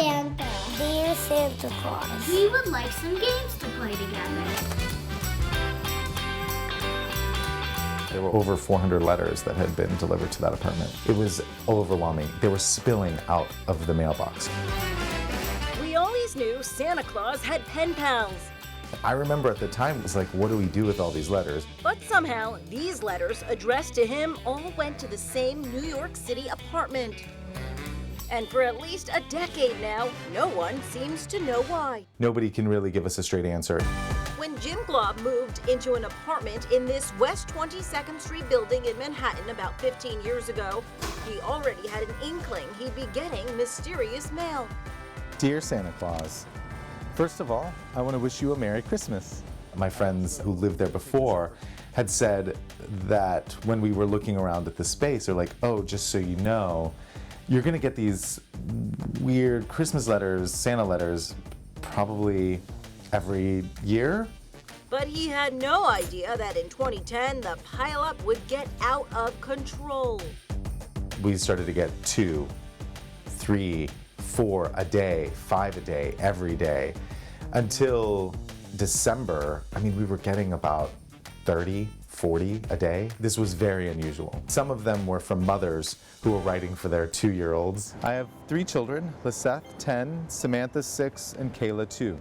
Santa. Dear Santa Claus. We would like some games to play together. There were over 400 letters that had been delivered to that apartment. It was overwhelming. They were spilling out of the mailbox. We always knew Santa Claus had pen pals. I remember at the time, it was like, what do we do with all these letters? But somehow, these letters addressed to him all went to the same New York City apartment. And for at least a decade now, no one seems to know why. Nobody can really give us a straight answer. When Jim Glaub moved into an apartment in this West 22nd Street building in Manhattan about 15 years ago, he already had an inkling he'd be getting mysterious mail. Dear Santa Claus, first of all, I want to wish you a Merry Christmas. My friends who lived there before had said that when we were looking around at the space, they're like, oh, just so you know, you're going to get these weird Christmas letters, Santa letters, probably every year. But he had no idea that in 2010, the pileup would get out of control. We started to get 2, 3, 4 a day, 5 a day, every day. Until December, I mean, we were getting about 30, 40 a day. This was very unusual. Some of them were from mothers who were writing for their 2-year-olds. I have 3 children, Lisette, 10, Samantha, 6, and Kayla, 2.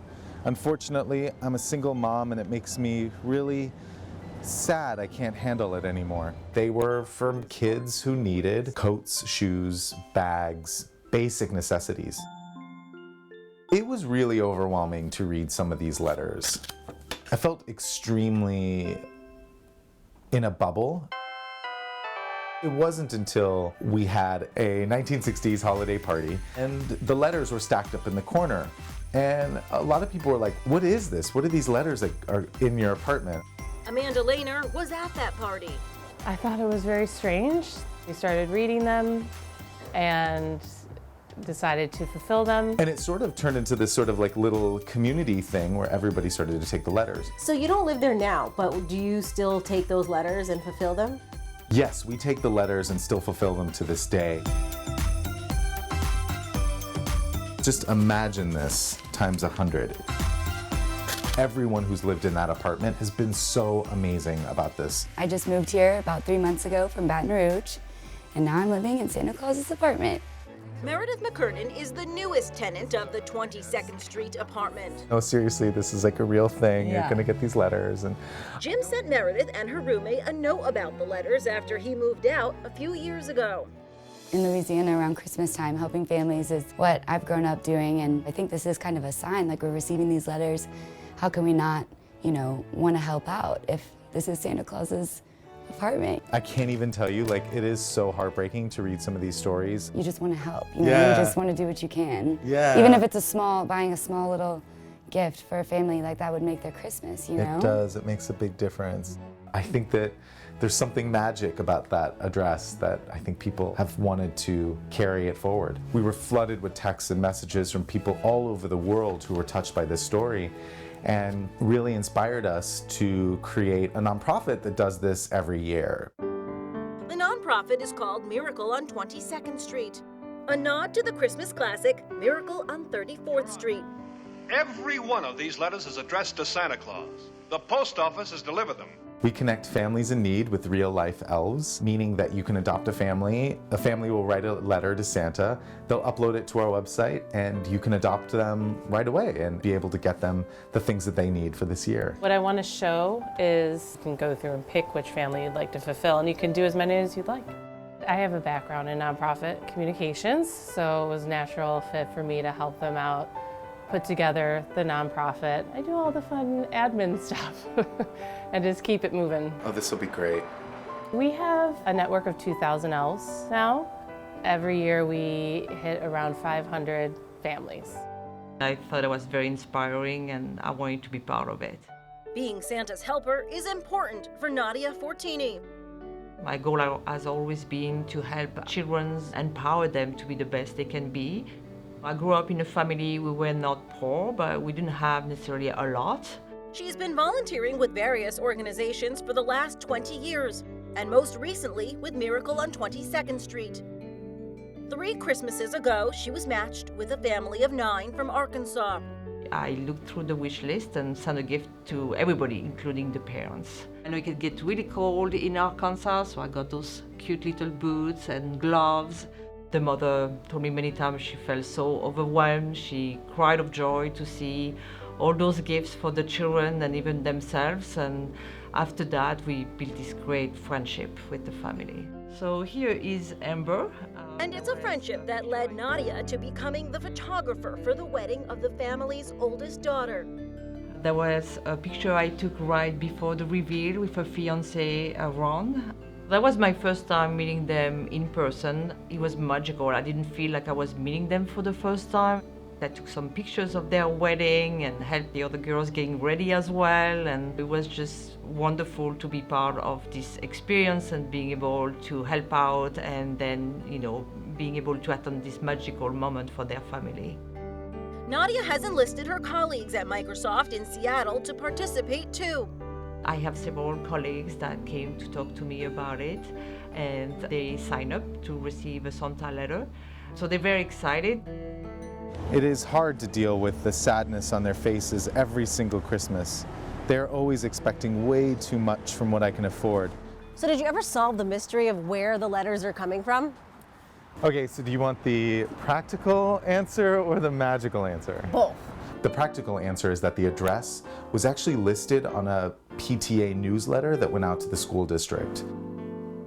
Unfortunately, I'm a single mom and it makes me really sad. I can't handle it anymore. They were from kids who needed coats, shoes, bags, basic necessities. It was really overwhelming to read some of these letters. I felt extremely in a bubble. It wasn't until we had a 1960s holiday party and the letters were stacked up in the corner. And a lot of people were like, what is this? What are these letters that are in your apartment? Amanda Lehner was at that party. I thought it was very strange. We started reading them and decided to fulfill them. And it sort of turned into this sort of like little community thing where everybody started to take the letters. So you don't live there now, but do you still take those letters and fulfill them? Yes, we take the letters and still fulfill them to this day. Just imagine this times 100. Everyone who's lived in that apartment has been so amazing about this. I just moved here about 3 months ago from Baton Rouge, and now I'm living in Santa Claus's apartment. Meredith McKernan is the newest tenant of the 22nd Street apartment. No, seriously, this is like a real thing. Yeah. You're gonna get these letters. And Jim sent Meredith and her roommate a note about the letters after he moved out a few years ago. In Louisiana around Christmas time, helping families is what I've grown up doing, and I think this is kind of a sign, like we're receiving these letters. How can we not, want to help out if this is Santa Claus's apartment? I can't even tell you, like, it is so heartbreaking to read some of these stories. You just want to help, Yeah. You just want to do what you can. Yeah. Even if it's buying a small little gift for a family, like that would make their Christmas, It does, it makes a big difference. I think that there's something magic about that address that I think people have wanted to carry it forward. We were flooded with texts and messages from people all over the world who were touched by this story and really inspired us to create a nonprofit that does this every year. The nonprofit is called Miracle on 22nd Street, a nod to the Christmas classic Miracle on 34th Street. Every one of these letters is addressed to Santa Claus. The post office has delivered them. We connect families in need with real-life elves, meaning that you can adopt a family will write a letter to Santa, they'll upload it to our website, and you can adopt them right away and be able to get them the things that they need for this year. What I want to show is you can go through and pick which family you'd like to fulfill, and you can do as many as you'd like. I have a background in nonprofit communications, so it was a natural fit for me to help them out, put together the nonprofit. I do all the fun admin stuff and just keep it moving. Oh, this will be great. We have a network of 2,000 elves now. Every year we hit around 500 families. I thought it was very inspiring and I wanted to be part of it. Being Santa's helper is important for Nadia Fortini. My goal has always been to help children, empower them to be the best they can be. I grew up in a family, we were not poor, but we didn't have necessarily a lot. She's been volunteering with various organizations for the last 20 years, and most recently with Miracle on 22nd Street. 3 Christmases ago, she was matched with a family of 9 from Arkansas. I looked through the wish list and sent a gift to everybody, including the parents. I know it could get really cold in Arkansas, so I got those cute little boots and gloves. The mother told me many times she felt so overwhelmed. She cried of joy to see all those gifts for the children and even themselves. And after that, we built this great friendship with the family. So here is Amber. And it's a friendship that led Nadia to becoming the photographer for the wedding of the family's oldest daughter. There was a picture I took right before the reveal with her fiancé, Ron. That was my first time meeting them in person. It was magical. I didn't feel like I was meeting them for the first time. I took some pictures of their wedding and helped the other girls getting ready as well. And it was just wonderful to be part of this experience and being able to help out and then, being able to attend this magical moment for their family. Nadia has enlisted her colleagues at Microsoft in Seattle to participate too. I have several colleagues that came to talk to me about it, and they signed up to receive a Santa letter. So they're very excited. It is hard to deal with the sadness on their faces every single Christmas. They're always expecting way too much from what I can afford. So did you ever solve the mystery of where the letters are coming from? Okay, so do you want the practical answer or the magical answer? Both. The practical answer is that the address was actually listed on a PTA newsletter that went out to the school district.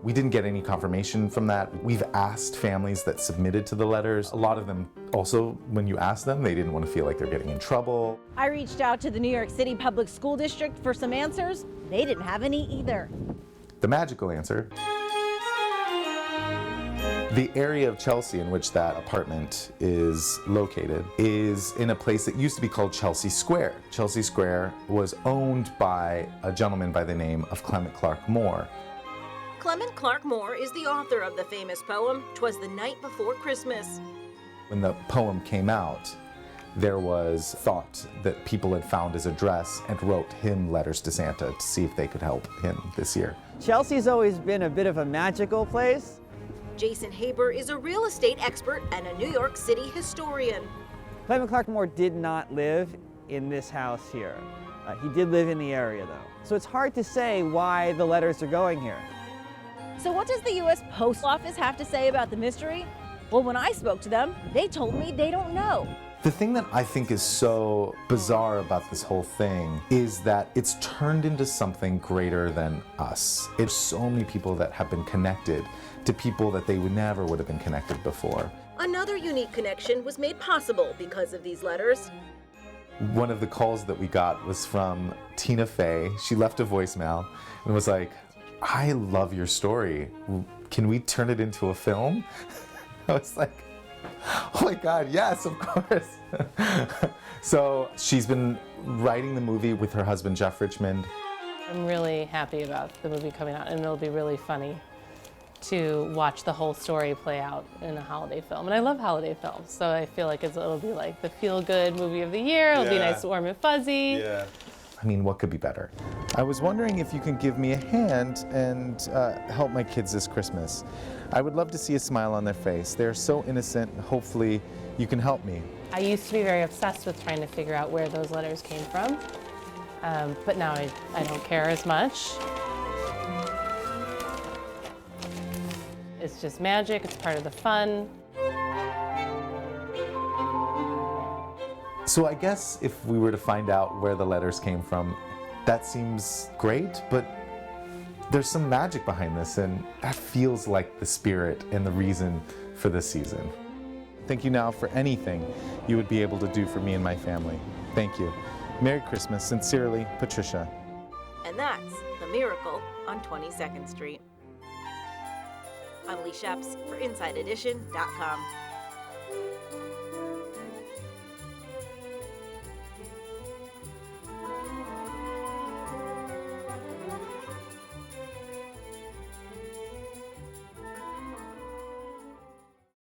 We didn't get any confirmation from that. We've asked families that submitted to the letters. A lot of them also, when you ask them, they didn't want to feel like they're getting in trouble. I reached out to the New York City Public School District for some answers. They didn't have any either. The magical answer. The area of Chelsea in which that apartment is located is in a place that used to be called Chelsea Square. Chelsea Square was owned by a gentleman by the name of Clement Clark Moore. Clement Clark Moore is the author of the famous poem, "'Twas the Night Before Christmas." When the poem came out, there was thought that people had found his address and wrote him letters to Santa to see if they could help him this year. Chelsea's always been a bit of a magical place. Jason Haber is a real estate expert and a New York City historian. Clement Clark Moore did not live in this house here. He did live in the area though. So it's hard to say why the letters are going here. So what does the U.S. Post Office have to say about the mystery? Well, when I spoke to them, they told me they don't know. The thing that I think is so bizarre about this whole thing is that it's turned into something greater than us. It's so many people that have been connected to people that they never would have been connected before. Another unique connection was made possible because of these letters. One of the calls that we got was from Tina Fey. She left a voicemail and was like, "I love your story. Can we turn it into a film?" I was like, oh my God, yes, of course. So she's been writing the movie with her husband, Jeff Richmond. I'm really happy about the movie coming out, and it'll be really funny to watch the whole story play out in a holiday film. And I love holiday films, so I feel like it'll be like the feel-good movie of the year. It'll be nice, warm, and fuzzy. Yeah. I mean, what could be better? I was wondering if you can give me a hand and help my kids this Christmas. I would love to see a smile on their face. They're so innocent. Hopefully, you can help me. I used to be very obsessed with trying to figure out where those letters came from, but now I don't care as much. It's just magic. It's part of the fun. So I guess if we were to find out where the letters came from, that seems great, but there's some magic behind this, and that feels like the spirit and the reason for this season. Thank you now for anything you would be able to do for me and my family. Thank you. Merry Christmas. Sincerely, Patricia. And that's The Miracle on 22nd Street. I'm Leigh Scheps for InsideEdition.com.